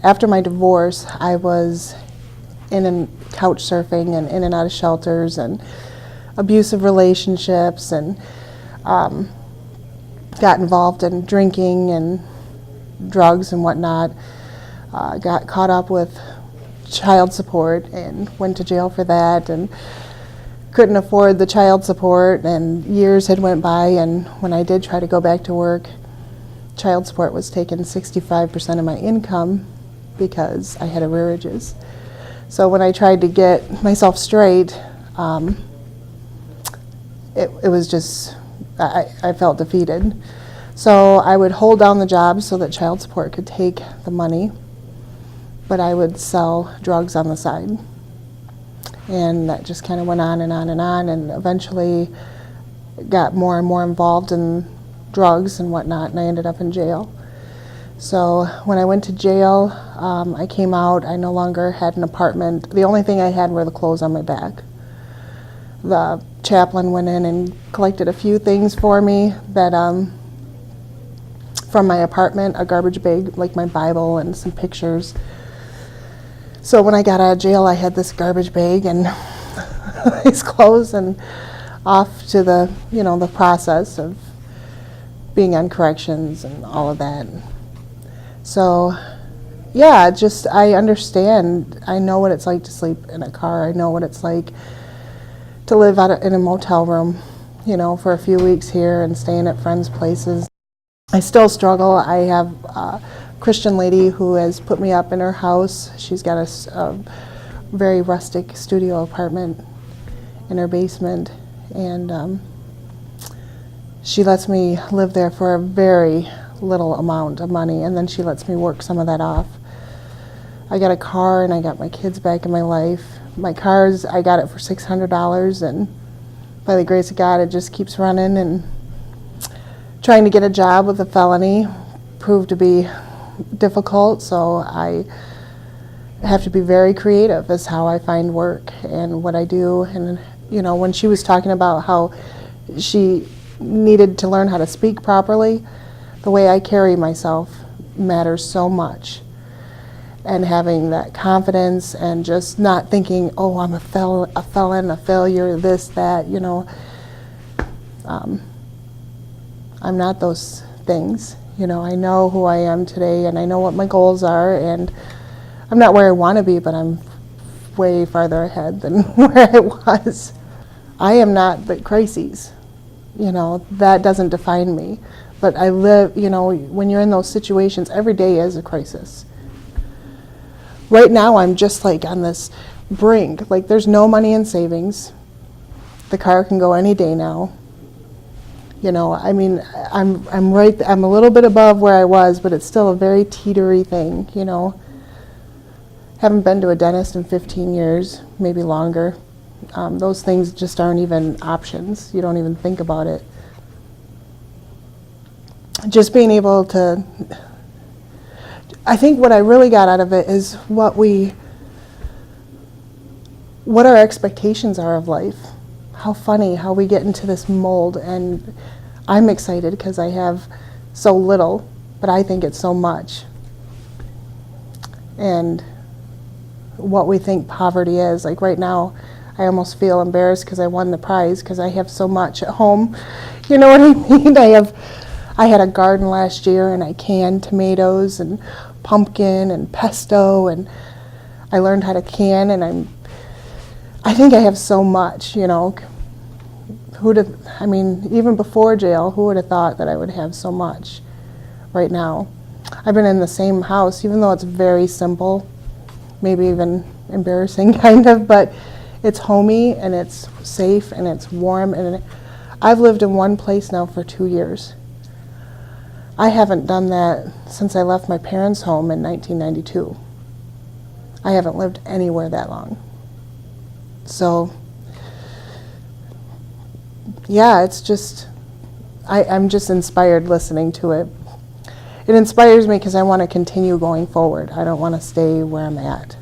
after my divorce, I was in and couch surfing and in and out of shelters and abusive relationships, and got involved in drinking and drugs and whatnot. Got caught up with child support and went to jail for that, and couldn't afford the child support, and years had went by, and when I did try to go back to work, child support was taking 65% of my income because I had arrearages. So when I tried to get myself straight, it was just, I felt defeated. So I would hold down the job so that child support could take the money, but I would sell drugs on the side. And that just kind of went on and on and on, and eventually got more and more involved in drugs and whatnot, and I ended up in jail. So when I went to jail, I came out, I no longer had an apartment. The only thing I had were the clothes on my back. The chaplain went in and collected a few things for me that, from my apartment, a garbage bag, like my Bible and some pictures. So when I got out of jail, I had this garbage bag and these clothes, and off to the, the process of being on corrections and all of that. So, yeah, just I understand. I know what it's like to sleep in a car. I know what it's like to live in a motel room, for a few weeks here and staying at friends' places. I still struggle. I have a Christian lady who has put me up in her house. She's got a very rustic studio apartment in her basement, and she lets me live there for a very little amount of money, and then she lets me work some of that off. I got a car, and I got my kids back in my life. My car's, I got it for $600, and by the grace of God, it just keeps running. And trying to get a job with a felony proved to be difficult, so I have to be very creative as how I find work and what I do. And when she was talking about how she needed to learn how to speak properly, the way I carry myself matters so much. And having that confidence and just not thinking, oh, I'm a felon, a failure, this, that, I'm not those things. I know who I am today, and I know what my goals are, and I'm not where I want to be, but I'm way farther ahead than where I was. I am not the crises. That doesn't define me. But I live, when you're in those situations, every day is a crisis. Right now, I'm just like on this brink. Like, there's no money in savings. The car can go any day now. I'm a little bit above where I was, but it's still a very teetery thing, Haven't been to a dentist in 15 years, maybe longer. Those things just aren't even options. You don't even think about it. Just being able to, I think what I really got out of it is what our expectations are of life. How funny how we get into this mold, and I'm excited because I have so little, but I think it's so much. And what we think poverty is, like right now, I almost feel embarrassed because I won the prize because I have so much at home. You know what I mean? I had a garden last year, and I canned tomatoes and pumpkin and pesto, and I learned how to can, and I think I have so much, even before jail, who would have thought that I would have so much right now? I've been in the same house, even though it's very simple, maybe even embarrassing kind of, but it's homey, and it's safe, and it's warm, and I've lived in one place now for 2 years. I haven't done that since I left my parents' home in 1992. I haven't lived anywhere that long. So, yeah, it's just, I'm just inspired listening to it. It inspires me because I want to continue going forward. I don't want to stay where I'm at.